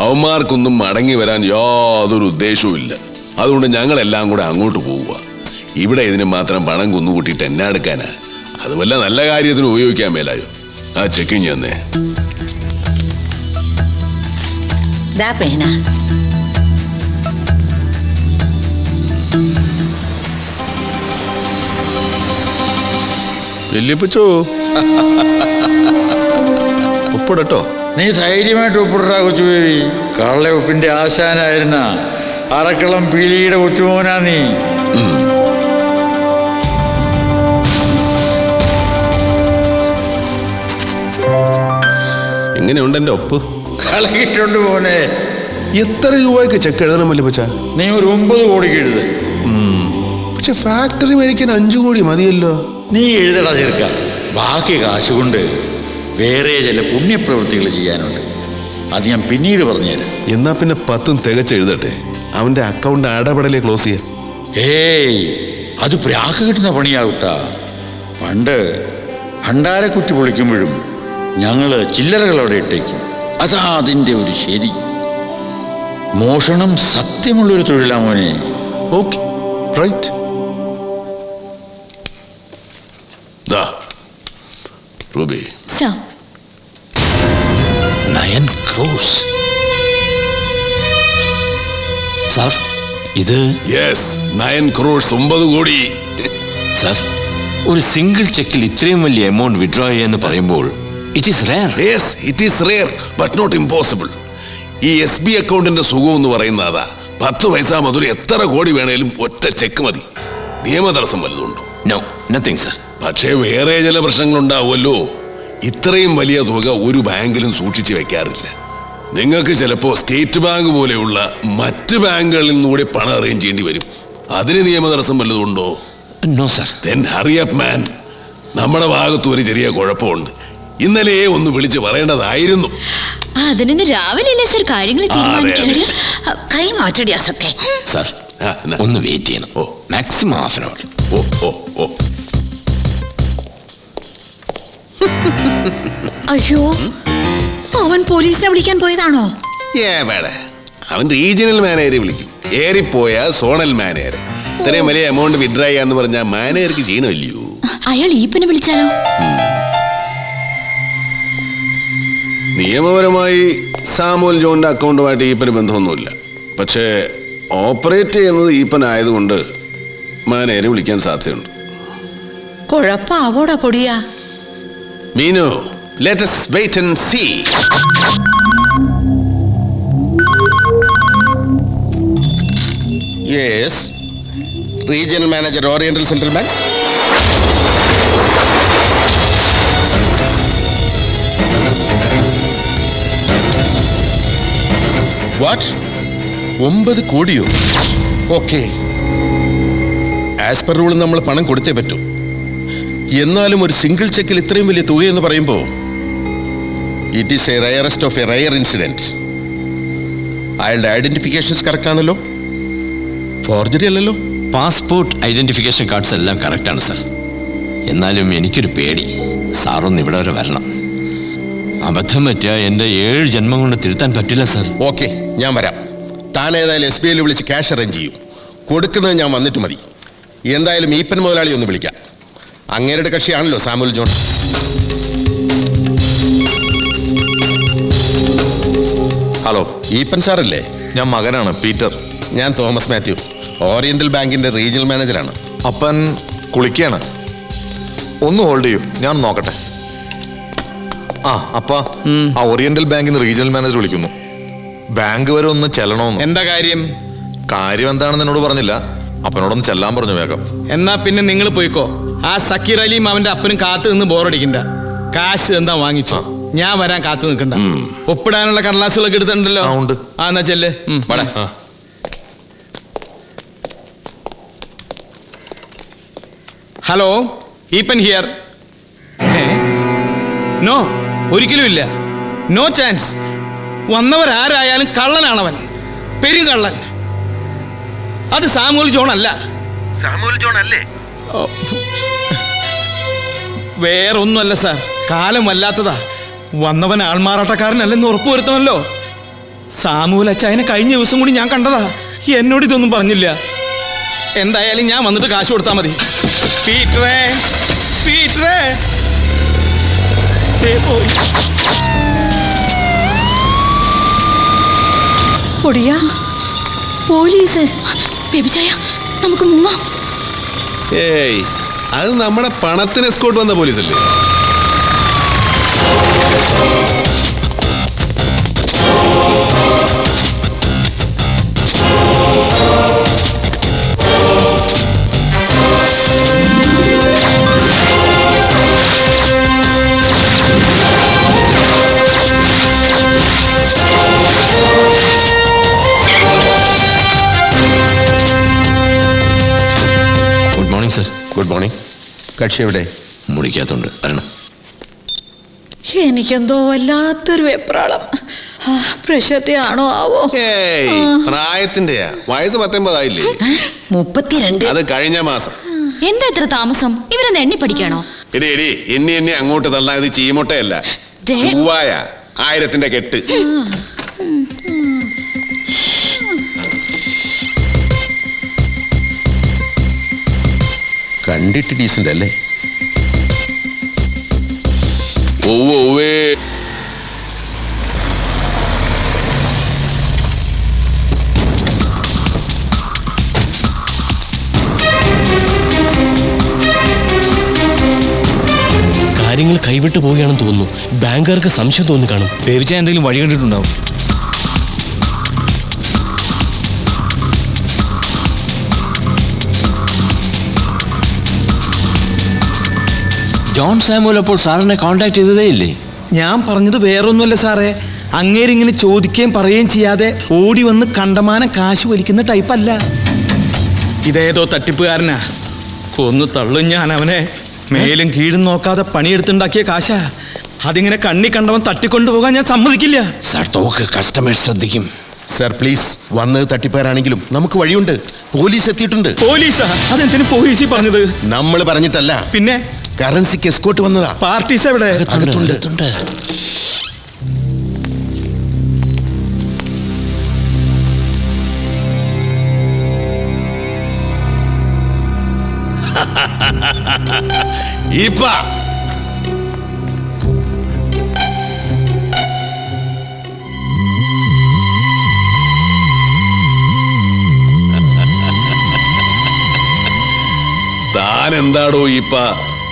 അവന്മാർക്കൊന്നും മടങ്ങി വരാൻ യാതൊരു ഉദ്ദേശവും ഇല്ല. അതുകൊണ്ട് ഞങ്ങളെല്ലാം കൂടെ അങ്ങോട്ട് പോവുക. ഇവിടെ ഇതിന് മാത്രം പണം കുന്നുകൂട്ടിയിട്ട് എന്നെ എടുക്കാനാ? അത് വല്ല നല്ല കാര്യത്തിന് ഉപയോഗിക്കാൻ മേലായോ? ആ ചെക്കിങ് തന്നെ. ദാ പേന. വല്യപ്പച്ചോ ഒപ്പിടട്ടോ. നീ ധൈര്യമായിട്ട് ഒപ്പിടാ കൊച്ചുബേബി. കള്ള ഉപ്പിന്റെ ആശാനായിരുന്ന അറക്കളം പീലിയുടെ കൊച്ചുമോനാ നീ. എങ്ങനെയുണ്ട് എന്റെ ഒപ്പ്? കളകിയിട്ടുണ്ട് മോനെ. എത്ര രൂപയ്ക്ക് ചെക്ക് എഴുതണം വല്യപ്പച്ച? നീ ഒരു 9 കോടിക്ക് എഴുത്. പക്ഷെ ഫാക്ടറി മേടിക്കാൻ 5 കോടി മതിയല്ലോ. നീ എഴുതടാ ചേർക്ക. ബാക്കി കാശുകൊണ്ട് വേറെ ചില പുണ്യപ്രവൃത്തികൾ ചെയ്യാനുണ്ട്. അത് ഞാൻ പിന്നീട് പറഞ്ഞുതരാം. എന്നാ പിന്നെ 10 തികച്ച് എഴുതട്ടെ. അവന്റെ അക്കൗണ്ട് അടപടലെ ക്ലോസ് ചെയ്യാം. ഏയ്, അത് പ്രാക്ക് കിട്ടുന്ന പണിയാവട്ടാ. പണ്ട് ഭണ്ഡാരക്കുറ്റി പൊളിക്കുമ്പോഴും ഞങ്ങള് ചില്ലറകൾ അവിടെ ഇട്ടേക്കും. അതാ അതിൻ്റെ ഒരു ശരി. മോഷണം സത്യമുള്ളൊരു തൊഴിലാ മോനെ. Okay, right. Ruby, sir. 9 crores. Sir ഇത് യെസ്, 9 crores, 9 കോടി. സാർ, ഒരു സിംഗിൾ ചെക്കിൽ ഇത്രയും വലിയ എമൗണ്ട് വിഡ്രോ ചെയ്യാന്ന് പറയുമ്പോൾ it is rare. Yes, it is rare but not impossible. ഈ SB അക്കൗണ്ടിന്റെ സുഖം എന്ന് പറയുന്ന അതാ. 10 പൈസ മുതൽ എത്ര കോടി വേണേലും ഒറ്റ ചെക്ക് മതി. നിയമ തടസ്സം വലുതുണ്ടോ? No, nothing sir. പക്ഷേ വേറെ ചില പ്രശ്നങ്ങളുണ്ടാവുമല്ലോ. ഇത്രയും വലിയ തുക ഒരു ബാങ്കിലും സൂക്ഷിച്ചു വെക്കാറില്ല. നിങ്ങൾക്ക് ചിലപ്പോ സ്റ്റേറ്റ് ബാങ്ക് പോലെയുള്ള മറ്റ് ബാങ്കുകളിൽ നിന്നുകൂടി പണം അറേഞ്ച് ചെയ്യേണ്ടി വരും. അതിന് നിയമ തടസ്സം വല്ലതുണ്ടോ? No sir. Then hurry up, man. നമ്മുടെ ഭാഗത്ത് ഒരു ചെറിയ കുഴപ്പമുണ്ട്. ഇന്നലെ ഒന്ന് വിളിച്ച് പറയേണ്ടതായിരുന്നു. അതിന് രാവിലെ സർ കാര്യങ്ങൾ തീരുമാനിക്കുന്നത്. കൈ മാറ്റടി അസത്തെ. സാർ, ഒന്ന് വെയിറ്റ് ചെയ്യണം. Maximum half an hour. അയ്യോ, അവൻ പോലീസിനെ വിളിക്കാൻ പോയതാണോ? അവൻ റീജിയണൽ മാനേജറെ വിളിക്കും. ഏറിപ്പോയ സോണൽ മാനേജർ. ഇത്രയും വലിയ എമൗണ്ട് വിഡ്രോ ചെയ്യാന്ന് പറഞ്ഞാൽ മാനേജർക്ക് ചെയ്യണമല്ലയോ? അയാൾ ഈപ്പനെ വിളിച്ചാലോ? നിയമപരമായി സാമുവൽ ജോണിന്റെ അക്കൗണ്ടുമായിട്ട് ഈപ്പന് ബന്ധമൊന്നുമില്ല. പക്ഷേ ഓപ്പറേറ്റ് ചെയ്യുന്നത് ഈപ്പൻ ആയതുകൊണ്ട് മാനേജരെ വിളിക്കാൻ സാധ്യതയുണ്ട്. കുഴപ്പാവോടാ പൊടിയാ. Meenu, let us wait and see. Yes, regional manager, Oriental Central Bank. What? 9 കോടിയോ? ഓക്കെ, ആസ് പെർ റൂൾ നമ്മൾ പണം കൊടുത്തേ പറ്റൂ. എന്നാലും ഒരു സിംഗിൾ ചെക്കിൽ ഇത്രയും വലിയ തുകയെന്ന് പറയുമ്പോൾ it is A rarest of A rare incident. അയാളുടെ ഐഡന്റിഫിക്കേഷൻസ് കറക്റ്റ് ആണല്ലോ? ഫോർജറി അല്ലല്ലോ? പാസ്പോർട്ട് ഐഡന്റിഫിക്കേഷൻ കാർഡ്സ് എല്ലാം കറക്റ്റാണ് സാർ. എന്നാലും എനിക്കൊരു പേടി. സാറൊന്ന് ഇവിടെ വരെ വരണം. അബദ്ധം പറ്റിയ എൻ്റെ 7 ജന്മം കൊണ്ട് തിരുത്താൻ പറ്റില്ല സാർ. ഓക്കെ, ഞാൻ വരാം. താൻ ഏതായാലും SBIയിൽ വിളിച്ച് ക്യാഷ് അറേഞ്ച് ചെയ്യൂ. കൊടുക്കുന്നത് ഞാൻ വന്നിട്ട് മതി. എന്തായാലും ഈപ്പൻ മുതലാളി ഒന്ന് വിളിക്കാം. അങ്ങേരുടെ കക്ഷിയാണല്ലോ സാമുവൽ ജോൺ. ഹലോ, ഈപ്പൻ സാറല്ലേ? ഞാൻ മകനാണ്, പീറ്റർ. ഞാൻ തോമസ് മാത്യു, ഓറിയന്റൽ ബാങ്കിന്റെ റീജിയണൽ മാനേജറാണ്. അപ്പൻ കുളിക്കുകയാണ്. ഒന്ന് ഹോൾഡ് ചെയ്യൂ, ഞാൻ നോക്കട്ടെ. അപ്പ ആ ഓറിയന്റൽ ബാങ്കിൽ നിന്ന് റീജിയണൽ മാനേജർ വിളിക്കുന്നു. ബാങ്ക് വരെ ഒന്ന് ചെല്ലണമെന്ന്. എന്താ കാര്യം? കാര്യം എന്താണെന്ന് എന്നോട് പറഞ്ഞില്ല. അപ്പനോടൊന്ന് ചെല്ലാൻ പറഞ്ഞു വേഗം. എന്നാ പിന്നെ നിങ്ങൾ പോയിക്കോ. ആ സക്കീർ അലിയും അവന്റെ അപ്പനും കാത്തു നിന്ന് ബോറടിക്കണ്ട. കാശ് എന്താ വാങ്ങിച്ചോ, ഞാൻ വരാൻ കാത്തു നിൽക്കണ്ട. ഒപ്പിടാനുള്ള കടലാസുകളൊക്കെ എടുത്തിട്ടുണ്ടല്ലോ. ഉണ്ട്. എന്നാ ചെല്ല്. Hello, Eappen here. നോ, ഒരിക്കലും ഇല്ല. No chance. വന്നവരാരായാലും കള്ളനാണവൻ, പെരുങ്കള്ളൻ. അത് സാമുവൽ ജോൺ അല്ല. സാമുവൽ ജോൺ അല്ലേ? വേറൊന്നുമല്ല സാർ, കാലം വല്ലാത്തതാ. വന്നവൻ ആൾമാറാട്ടക്കാരനല്ലെന്ന് ഉറപ്പുവരുത്തണമല്ലോ. സാമുവൽ അച്ചായനെ കഴിഞ്ഞ ദിവസം കൂടി ഞാൻ കണ്ടതാ. എന്നോട് ഇതൊന്നും പറഞ്ഞില്ല. എന്തായാലും ഞാൻ വന്നിട്ട് കാശ് കൊടുത്താൽ മതി. പീറ്ററേ, പീറ്ററേ. പൊടിയാ, പോലീസ്. ബേബിച്ചായ, നമുക്ക് മുങ്ങാം. ഏയ്, അത് നമ്മുടെ പണത്തിന് എസ്കോട്ട് വന്ന പോലീസല്ലേ? Good morning sir. Good morning. കക്ഷി എവിടെ? മുറിക്കകത്തുണ്ട്, വരണം. എനിക്കെന്തോ വല്ലാത്തൊരു വെപ്രാളം. പ്രഷറിന്റെ ആണോ ആവോ? പ്രായത്തിന്റെയാ. വയസ്സ് 19 ആയില്ലേ? 32. അത് കഴിഞ്ഞ മാസം. എന്താ ഇത്ര താമസം? ഇവരെന്ന് എണ്ണി പഠിക്കാണോ? എടി എന്നെ അങ്ങോട്ട് തള്ളാൻ ഇത് ചീമോട്ടയല്ല, പൂവായ 1000ന്റെ കെട്ട്. കണ്ടിട്ട് ഡീസന്റ് അല്ലേ? ഓവേ കാര്യങ്ങൾ കൈവിട്ടു പോവുകയാണെന്ന് തോന്നുന്നു. ബാങ്കുകാർക്ക് സംശയം തോന്നി കാണും. ബേബിച്ച എന്തെങ്കിലും വഴി കണ്ടിട്ടുണ്ടാവും. ജോൺ സാമുവൽ അപ്പോൾ സാറിനെ കോൺടാക്ട് ചെയ്തതേ ഇല്ലേ? ഞാൻ പറഞ്ഞത് വേറൊന്നുമല്ല സാറേ. അങ്ങേരിങ്ങനെ ചോദിക്കുകയും പറയുകയും ചെയ്യാതെ ഓടി വന്ന് കണ്ടമാനം കാശ് വലിക്കുന്ന ടൈപ്പല്ല. ഇതേതോ തട്ടിപ്പുകാരനാ. കൊന്നു തള്ളും ഞാൻ അവനെ. മേലും കീഴും നോക്കാതെ പണിയെടുത്തുണ്ടാക്കിയ കാശാ. അതിങ്ങനെ കണ്ണി കണ്ടവൻ തട്ടിക്കൊണ്ടുപോകാൻ ഞാൻ സമ്മതിക്കില്ല. സാർ തോക്ക്, കസ്റ്റമേഴ്സ് ശ്രദ്ധിക്കും. സർ പ്ലീസ്, വന്നത് തട്ടിപ്പേരാണെങ്കിലും നമുക്ക് വഴിയുണ്ട്. പോലീസ് എത്തിയിട്ടുണ്ട്. പോലീസാ? അതെന്തിനു പോലീസ് പറഞ്ഞത്? നമ്മൾ പറഞ്ഞിട്ടല്ല, പിന്നെ കറൻസിക്ക് എസ്കോട്ട് വന്നതാ. പാർട്ടീസ് എവിടെ? അകത്തുണ്ട്. ഇപ്പ താൻ എന്താടോ ഇപ്പ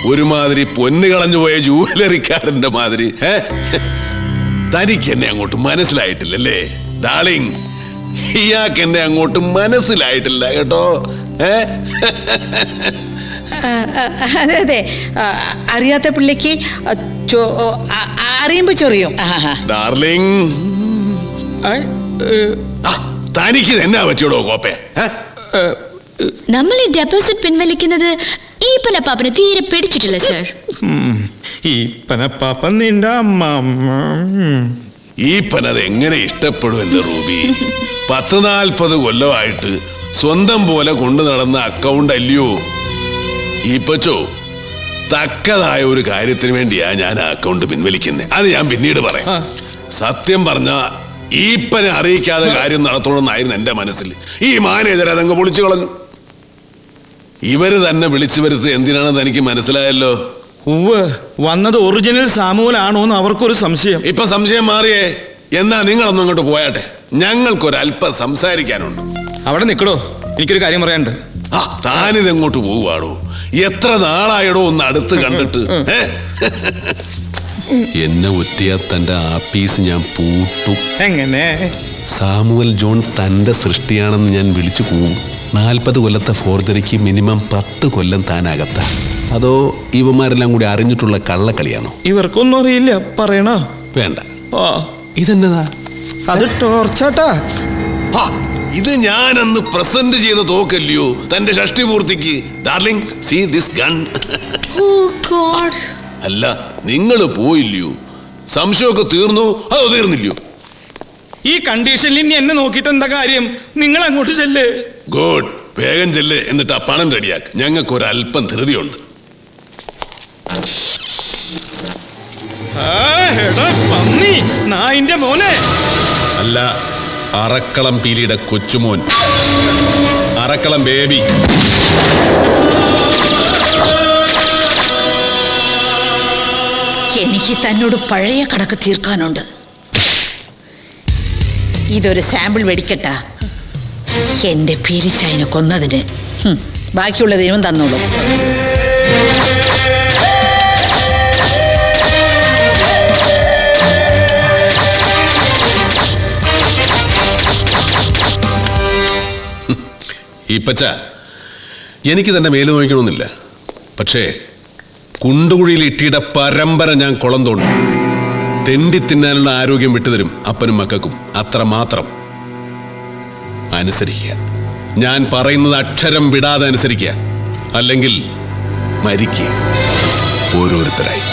ഒരുമാതിരി പൊന്ന് കളഞ്ഞുപോയ ജൂവലറിക്കാരന്റെ മാതിരി? തനിക്ക് എന്നെ അങ്ങോട്ട് മനസ്സിലായിട്ടില്ലല്ലേ ഡാർലിംഗ്? ഇയാൾക്ക് എന്നെ അങ്ങോട്ട് മനസ്സിലായിട്ടില്ല കേട്ടോ. അതെ അതെ, അറിയാത്ത പിള്ളിക്ക് അറിയുമ്പോ ചൊറിയും. ഡാർലിംഗ്, തനിക്ക് എന്നാ പറ്റിയോടോ കോപ്പേ? നമ്മൾ ഈ ഡെപ്പോസിറ്റ് പിൻവലിക്കുന്നത് ഈ പനപ്പാപ്പന് തീരെ പിടിച്ചിട്ടില്ല സർ. ഈ പനപ്പാപ്പൻ നിന്റെ അമ്മ. ഈ പനത് എങ്ങനെ ഇഷ്ടപ്പെടും എന്റെ റൂബി? 40-40 കൊല്ലമായിട്ട് സ്വന്തം പോലെ കൊണ്ടു നടന്ന അക്കൗണ്ട് അല്ലയോ ഈപ്പച്ചോ? തക്കതായ ഒരു കാര്യത്തിന് വേണ്ടിയാ ഞാൻ ആ അക്കൗണ്ട് പിൻവലിക്കുന്നത്. അത് ഞാൻ പിന്നീട് പറയാം. സത്യം പറഞ്ഞ ഈപ്പനെ അറിയിക്കാതെ കാര്യം നടത്തണമെന്നായിരുന്നു എന്റെ മനസ്സിൽ. ഈ മാനേജർ അതങ്ങ് പൊളിച്ചു കളഞ്ഞു. ഇവര് തന്നെ വിളിച്ചു വരുത്തി എന്തിനാണെന്ന് എനിക്ക് മനസ്സിലായല്ലോ. വന്നത് ഒറിജിനൽ സാമുവലാണോന്ന് അവർക്കൊരു സംശയം. ഇപ്പൊ സംശയം മാറിയേ. എന്നാ നിങ്ങളൊന്നും അങ്ങോട്ട് പോയാട്ടെ, ഞങ്ങൾക്കൊരല്പം സംസാരിക്കാനുണ്ട്. അവിടെ നിൽക്കടോ, എനിക്കൊരു കാര്യം പറയാനുണ്ട്. താനിതെങ്ങോട്ട് പോവുകയാണോ? എത്ര നാളായടോ ഒന്ന് അടുത്ത് കണ്ടിട്ട്? എന്നെ ഒറ്റയാ തന്റെ ആപ്പീസ് ഞാൻ പൂട്ടും. എങ്ങനെ? സാമുവൽ ജോൺ തന്റെ സൃഷ്ടിയാണെന്ന് ഞാൻ വിളിച്ചു പോവും. 40 കൊല്ലത്തെ ഫോർജറിക്ക് മിനിമം 10 കൊല്ലം താനകത്ത. അതോ ഇവന്മാരെല്ലാം കൂടി അറിഞ്ഞിട്ടുള്ള കള്ളക്കളിയാണോ? ഇവർക്കൊന്നും അറിയില്ല, പറയണോ? വേണ്ട. ഇതെന്നതാ? അത് ടോർച്ചാട്ടാ. ഇത് ഞാനന്ന് പ്രസന്റ് ചെയ്ത തോക്കല്ലയോ തന്റെ ഷഷ്ടി പൂർത്തിക്ക്? Darling, see this gun. Oh God. അല്ല, നിങ്ങൾ പോയില്ലയോ? സംശയമൊക്കെ തീർന്നു, അതോ തീർന്നില്ലയോ? ഈ കണ്ടീഷനിൽ ഇനി എന്നെ നോക്കിയിട്ട് എന്താ കാര്യം? നിങ്ങൾ അങ്ങോട്ട് ചെല്ലേ. ഗുഡ്, വേഗം ചെല്ല്. എന്നിട്ട് ആ പണം റെഡിയാക്ക്. ഞങ്ങൾക്ക് ഒരല്പം ധൃതിയുണ്ട്. നായിന്റെ മോനെ അല്ല, അറക്കളം പീലിയുടെ കൊച്ചുമോൻ, അറക്കളം ബേബി. എനിക്ക് തന്നോട് പഴയ കണക്ക് തീർക്കാനുണ്ട്. ഇതൊരു സാമ്പിൾ വെടിക്കട്ട. എന്റെ പീലിച്ചായനെ കൊന്നതിന് ബാക്കിയുള്ള ദൈവം തന്നോളൂ. ഈപ്പച്ച, എനിക്ക് തന്നെ മേല് നോക്കണമെന്നില്ല. പക്ഷേ കുണ്ടുകുഴിയിൽ ഇട്ടിയുടെ പരമ്പര ഞാൻ കുളം തോണ്ടും. തെണ്ടി തിന്നാനുള്ള ആരോഗ്യം വിട്ടുതരും അപ്പനും മക്കൾക്കും. അത്ര മാത്രം. അനുസരിക്കുക. ഞാൻ പറയുന്നത് അക്ഷരം വിടാതെ അനുസരിക്കുക. അല്ലെങ്കിൽ മരിക്കുക ഓരോരുത്തരായി.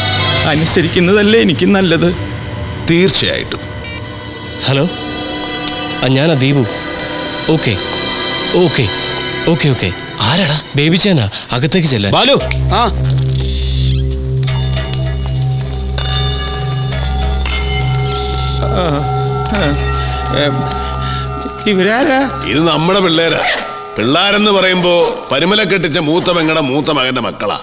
അനുസരിക്കുന്നതല്ലേ എനിക്ക് നല്ലത്. തീർച്ചയായിട്ടും. ഹലോ, ഞാനാ Deepu. Okay okay okay okay. ആരാടാ? ബേബി ചേനാ, അകത്തേക്ക് ചെല്ലാൻ. ബാലു. ആ ഇവരാരാ? ഇത് നമ്മുടെ പിള്ളേരാ. പിള്ളാരെന്ന് പറയുമ്പോ പരിമല കെട്ടിച്ച മൂത്ത പെങ്ങടെ മൂത്ത മകന്റെ മക്കളാ.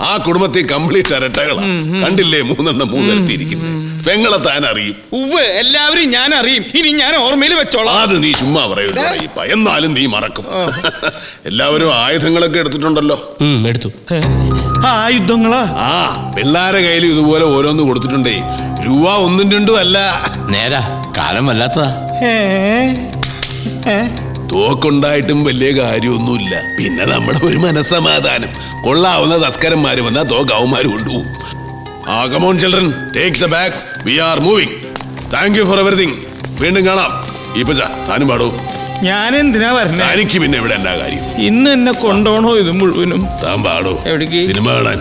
ആ കുടുംബത്തിൽ കംപ്ലീറ്റ് അരട്ടകളാ. കണ്ടില്ലേ, മൂന്നെണ്ണം മൂന്നെടുത്തിരിക്കുന്നു. പെങ്ങളെ താൻ അറിയും. ഉവ്വ്, എല്ലാവരും ഞാൻ അറിയും. ഇനി ഞാൻ ഓർമ്മയിൽ വെച്ചോളാം. അത് നീ ചുമ്മാ പറയൂല. എന്നാലും നീ മറക്കും. എല്ലാവരും ആയുധങ്ങളൊക്കെ എടുത്തിട്ടുണ്ടല്ലോ. എടുത്തു. ആയുധങ്ങളാ? ആ, പിള്ളാരെ കയ്യിൽ ഇതുപോലെ ഓരോന്ന് കൊടുത്തിട്ടുണ്ടേ. രൂപ 1 2 അല്ല. നേരാ, കാലം വല്ലാത്തതാ. തോക്കുണ്ടായിട്ടും വലിയ കാര്യമൊന്നുമില്ല. പിന്നെ നമ്മുടെ ഒരു മനസ്സമാധാനം. കൊള്ളാവുന്ന തസ്കരന്മാര് വന്നാൽ തോക്കാവന്മാര് കൊണ്ടുപോകും. Come on children, take the bags. We are moving. Thank you for everything. വീണ്ടും കാണാം. ഈപ്പച്ച, താനും പാടൂ. ഞാൻ എന്തിനാ പറഞ്ഞേ? എനിക്ക് പിന്നെ എവിടെ എന്താ കാര്യം? ഇന്ന് എന്നെ കൊണ്ടോണോ ഇത് മുഴുവനും? താൻ പാടൂ. എവിടേക്ക്? സിനിമ കാണാൻ.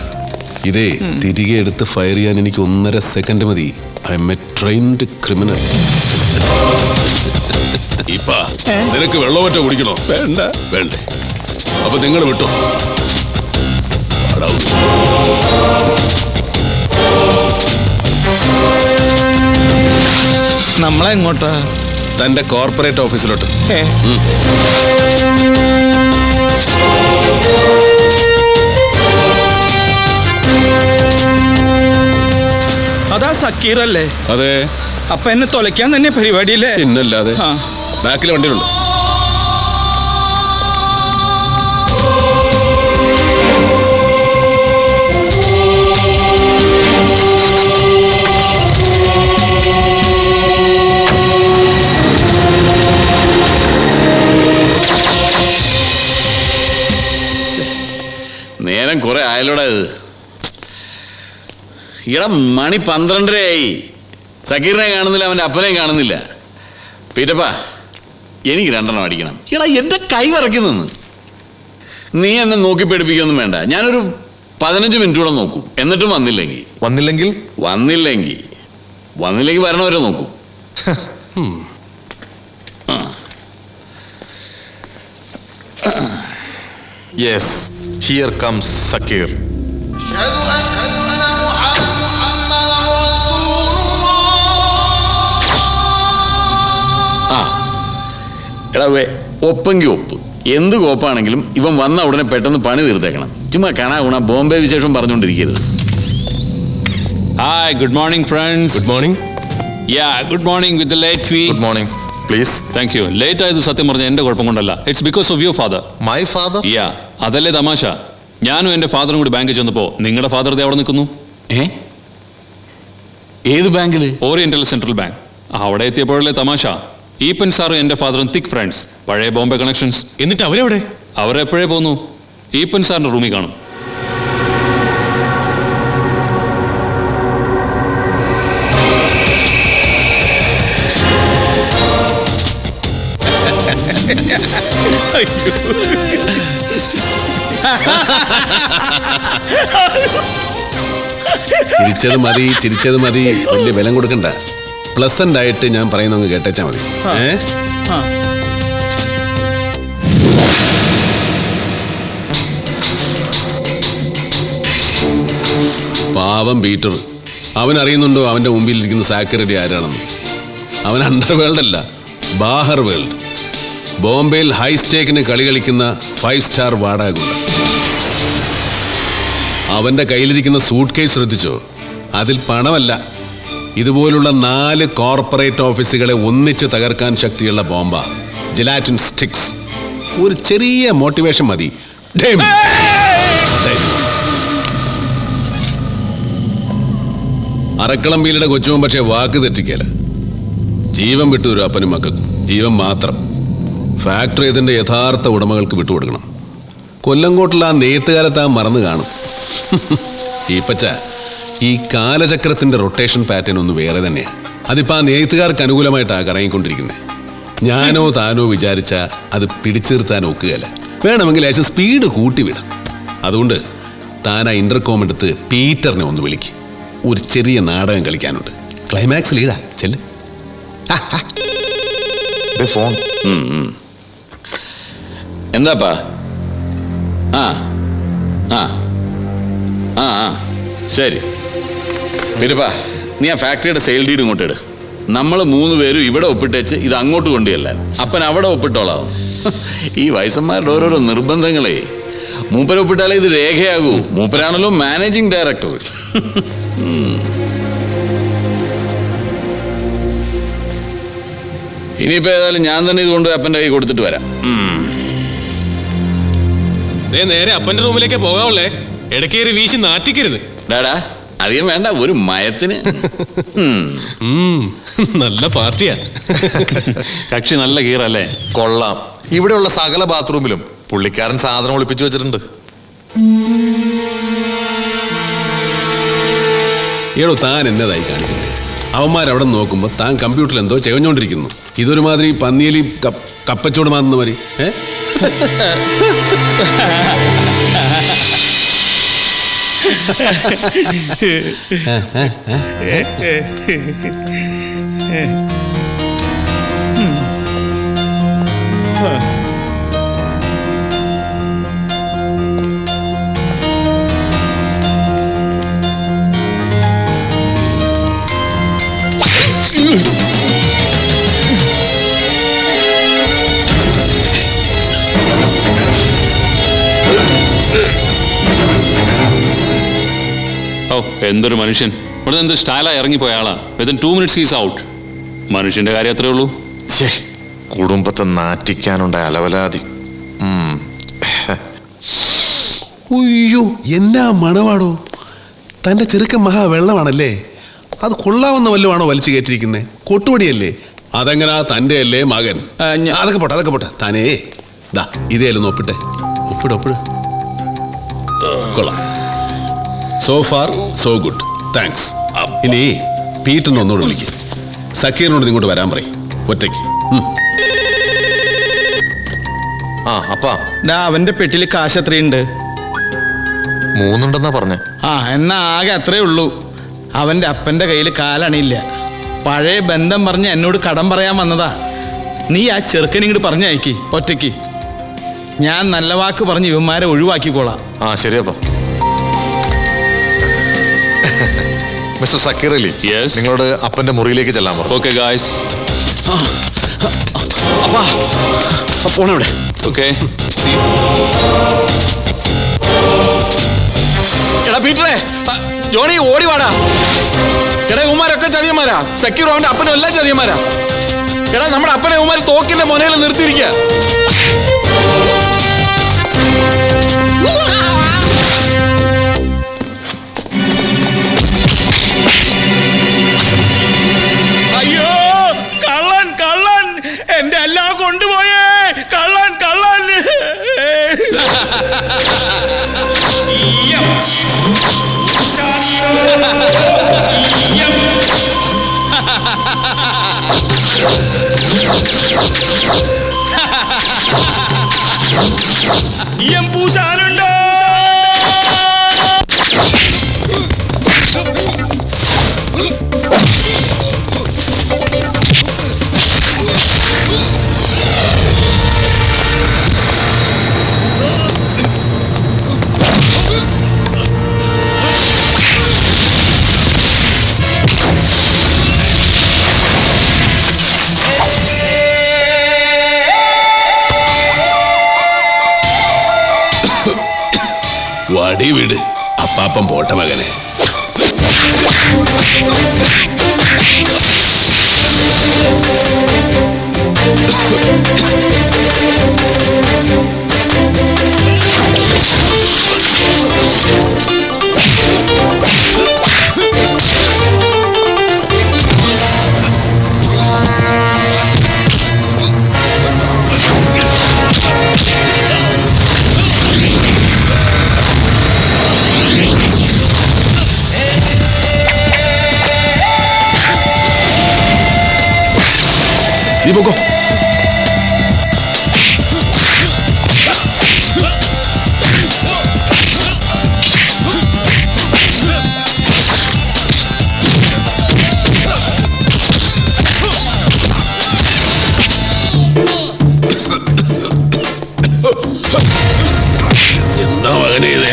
ഇതേ തിരികെ എടുത്ത് ഫയർ ചെയ്യാൻ എനിക്ക് 1.5 സെക്കൻഡ് മതി. I M A trained criminal. ഇപ്പ നിനക്ക് വെള്ളമൊറ്റ കുടിക്കണോ? വേണ്ട. വേണ്ടേ? അപ്പൊ നിങ്ങൾ വിട്ടോ. നമ്മളെങ്ങോട്ടാ? തന്റെ കോർപ്പറേറ്റ് ഓഫീസിലോട്ട്. അതാ സക്കീർ അല്ലേ? അതെ. അപ്പൊ എന്നെ തൊലയ്ക്കാൻ തന്നെ പരിപാടിയല്ലേ? പിന്നല്ലാതെ. ബാക്കിൽ വണ്ടിയിലുണ്ട്. നേരം കുറെ ആയാലോടാ. ഇത് ഇട മണി 12:30 സക്കീറിനെ കാണുന്നില്ല, അവൻ്റെ അപ്പനെയും കാണുന്നില്ല. പീറ്റപ്പാ, എനിക്ക് 2 അടിക്കണം. ഇടാ, എൻ്റെ കൈ വിറക്കി നിന്ന്. നീ എന്നെ നോക്കി പേടിപ്പിക്കൊന്നും വേണ്ട. ഞാനൊരു 15 മിനിറ്റ് കൂടെ നോക്കും. എന്നിട്ടും വന്നില്ലെങ്കിൽ വരണവരെ നോക്കും. Yes, here comes Sakir. എടാ, ഒപ്പെങ്കിൽ ഒപ്പ്. എന്ത് കോപ്പാണെങ്കിലും ഇവൻ വന്ന ഉടനെ പെട്ടെന്ന് പണി തീർത്തേക്കണം. ചുമ്മാ കാണാ ബോംബെ വിശേഷം പറഞ്ഞുകൊണ്ടിരിക്കരുത്. Hi, good morning, friends. Good morning. Yeah, good morning with the late fee. Good morning. Please. Thank you. Late ആയത് സത്യം പറഞ്ഞ എൻ്റെ കുഴപ്പം കൊണ്ടല്ല. It's because of your father. My father? Yeah, അതല്ലേ തമാശ. ഞാനും എൻ്റെ ഫാദറും കൂടി ബാങ്കിൽ ചെന്നപ്പോൾ നിങ്ങളുടെ ഫാദർ അവിടെ നിൽക്കുന്നു. ഏത് ബാങ്കില്? Oriental central bank. അവിടെ എത്തിയപ്പോഴല്ലേ തമാശ. ഈപ്പൻ സാറും എൻ്റെ ഫാദറും തിക് ഫ്രണ്ട്സ്. പഴയ ബോംബെ കണക്ഷൻസ്. എന്നിട്ട് അവരെവിടെ? അവരെപ്പോഴേ പോന്നു. ഈപ്പൻ സാറിൻ്റെ റൂമിൽ കാണും. ചിരിച്ചത് മതി വലിയ ബലം കൊടുക്കണ്ട. പ്ലസന്റ് ആയിട്ട് ഞാൻ പറയുന്നങ്ങ് കേട്ടേച്ചാ മതി. പാവം പീറ്റർ, അവൻ അറിയുന്നുണ്ടോ അവന്റെ മുമ്പിൽ ഇരിക്കുന്ന സാക്രറി ആരാണെന്ന്? അവൻ അണ്ടർവേൾഡ് അല്ല, ബാഹർ വേൾഡ്. ബോംബെയിൽ ഹൈ സ്റ്റേക്കിന് കളി കളിക്കുന്ന 5 സ്റ്റാർ വാടകയുണ്ട്. അവന്റെ കയ്യിലിരിക്കുന്ന സൂട്ട് കേസ് ശ്രദ്ധിച്ചോ? അതിൽ പണമല്ല, ഇതുപോലുള്ള 4 കോർപ്പറേറ്റ് ഓഫീസുകളെ ഒന്നിച്ച് തകർക്കാൻ ശക്തിയുള്ള ബോംബ. Gelatin sticks. ഒരു ചെറിയ മോട്ടിവേഷൻ മതി. അറക്കളമ്പീലയുടെ കൊച്ചുവും പക്ഷേ വാക്ക് തെറ്റിക്കല. ജീവൻ വിട്ടു ഒരു അപ്പനും മക്കൾക്കും, ജീവൻ മാത്രം. ഫാക്ടറി ഇതിന്റെ യഥാർത്ഥ ഉടമകൾക്ക് വിട്ടുകൊടുക്കണം. കൊല്ലങ്കോട്ടുള്ള ആ നെയ്ത്തുകാലത്ത് ആ മറന്നു കാണും. ഈപ്പച്ച, ഈ കാലചക്രത്തിന്റെ റൊട്ടേഷൻ പാറ്റേൺ ഒന്ന് വേറെ തന്നെയാണ്. അതിപ്പോ ആ നെയ്ത്തുകാർക്ക് അനുകൂലമായിട്ടാണ് കറങ്ങിക്കൊണ്ടിരിക്കുന്നത്. ഞാനോ താനോ വിചാരിച്ച അത് പിടിച്ചു നിർത്താൻ ഒക്കുകയല്ല. വേണമെങ്കിൽ ലേശം സ്പീഡ് കൂട്ടിവിടാം. അതുകൊണ്ട് താൻ ആ ഇന്റർകോം എടുത്ത് പീറ്ററിനെ ഒന്ന് വിളിക്കും. ഒരു ചെറിയ നാടകം കളിക്കാനുണ്ട്. ക്ലൈമാക്സ് ലീഡാ, ചെല്ല്. ഫോൺ എന്താപ്പാ? ആ ആ ആ ആ ശരി. പിന്നെപ്പാ, നീ ആ ഫാക്ടറിയുടെ സെയിൽ ഡീഡ് ഇങ്ങോട്ട് ഇട്. നമ്മൾ 3 പേരും ഇവിടെ ഒപ്പിട്ടേച്ച് ഇത് അങ്ങോട്ട് കൊണ്ടുചെല്ലാൻ. അപ്പൻ അവിടെ ഒപ്പിട്ടോളാം. ഈ വയസ്സന്മാരുടെ ഓരോരോ നിർബന്ധങ്ങളെ. മൂപ്പര ഒപ്പിട്ടാലേ ഇത് രേഖയാകൂ. മൂപ്പരാണല്ലോ മാനേജിങ് ഡയറക്ടർ. ഇനിയിപ്പോ ഏതായാലും ഞാൻ തന്നെ ഇത് കൊണ്ട് അപ്പൻ്റെ കൈ കൊടുത്തിട്ട് വരാം. നേരെ അപ്പന്റെ റൂമിലേക്ക് പോകാവുള്ളേ. ഇടക്കേറി വീശി നാറ്റിക്കരുത്. ഡാടാ, അധികം വേണ്ട, ഒരു മയത്തിന്. നല്ല പാർട്ടിയാ. കക്ഷി നല്ല കീറല്ലേ? കൊള്ളാം. ഇവിടെയുള്ള സകല ബാത്റൂമിലും പുള്ളിക്കാരൻ സാധനം ഒളിപ്പിച്ചു വെച്ചിട്ടുണ്ട്. ഏടോ, താൻ എന്നതായി കാണിക്കുന്നത്? അവന്മാരവിടെ നോക്കുമ്പോൾ താൻ കമ്പ്യൂട്ടറിൽ എന്തോ ചെയ്ഞ്ഞോണ്ടിരിക്കുന്നു. ഇതൊരുമാതിരി പന്നിയലി കപ്പച്ചോട് മാറുന്ന മാതിരി. ഓ, എന്തൊരു മനുഷ്യൻ! ഇവിടെ എന്ത് സ്റ്റൈലായി ഇറങ്ങിപ്പോയ ആളാ. Within 2 minutes he's out. മനുഷ്യന്റെ കാര്യം അത്രേ ഉള്ളൂ. കുടുംബത്തെ നാറ്റിക്കാനുണ്ടായ അലവലാതി. ഉയ്യോ, എന്നാ മണവാടോ! തന്റെ ചെറുക്കൻ മഹാ വെള്ളമാണല്ലേ. അത് കൊള്ളാവുന്ന വല്ലതുമാണോ വലിച്ചു കയറ്റിരിക്കുന്നത്? കൊട്ടുപടിയല്ലേ? അതെങ്ങനാ തന്റെ അല്ലേ മകൻ? അതൊക്കെ പോട്ടെ. താനേ ദാ ഇതേലും ഒപ്പിട്ടെ. ഒപ്പിട്. കൊള്ളാം. So far so good. Thanks. ഇനി പീറ്ററിനെ ഒന്നോട് വിളിക്കുക. സക്കീറിനോട് ഇങ്ങോട്ട് വരാൻ പറയും, ഒറ്റയ്ക്ക്. അപ്പാ, അവന്റെ പെട്ടിയിൽ കാശ് എത്രയുണ്ട്? 3 ഉണ്ടെന്നാ പറഞ്ഞേ. എന്നാ ആകെ അത്രേ ഉള്ളൂ. അവന്റെ അപ്പന്റെ കയ്യിൽ കാലണിയില്ല. പഴയ ബന്ധം പറഞ്ഞ് എന്നോട് കടം പറയാൻ വന്നതാ. നീ ആ ചെറുക്കൻ ഇങ്ങോട്ട് പറഞ്ഞയക്കി ഒറ്റയ്ക്ക്. ഞാൻ നല്ല വാക്ക് പറഞ്ഞ് ഇവന്മാരെ ഒഴിവാക്കിക്കോളാം. ശരിയപ്പാ. മിസ്റ്റർ സക്കീർ അലി, നിങ്ങളോട് അപ്പന്റെ മുറിയിലേക്ക് ചെല്ലാൻ പറഞ്ഞു. Okay guys. ഫോൺ എവിടെ? ഓക്കെ. എടാ പീറ്ററെ, ജോണി ഓടി വാടാ. എടാ, ഉമാരൊക്കെ ചതിയന്മാരാ. സക്കീർ അവന്റെ അപ്പനും എല്ലാം ചതിയന്മാരാ. എടാ, നമ്മുടെ അപ്പനെ ഉമാർ തോക്കിന്റെ മുനയിൽ നിർത്തിയിരിക്കുക. അയ്യോ, കള്ളൻ എന്റെ എല്ലാം കൊണ്ടുപോയേ. കള്ളൻ മടി വിട്, അപ്പാപ്പം പോട്ടെ മകനെ. നീ പോക്കോ. എന്താ മകനെ ഇത്?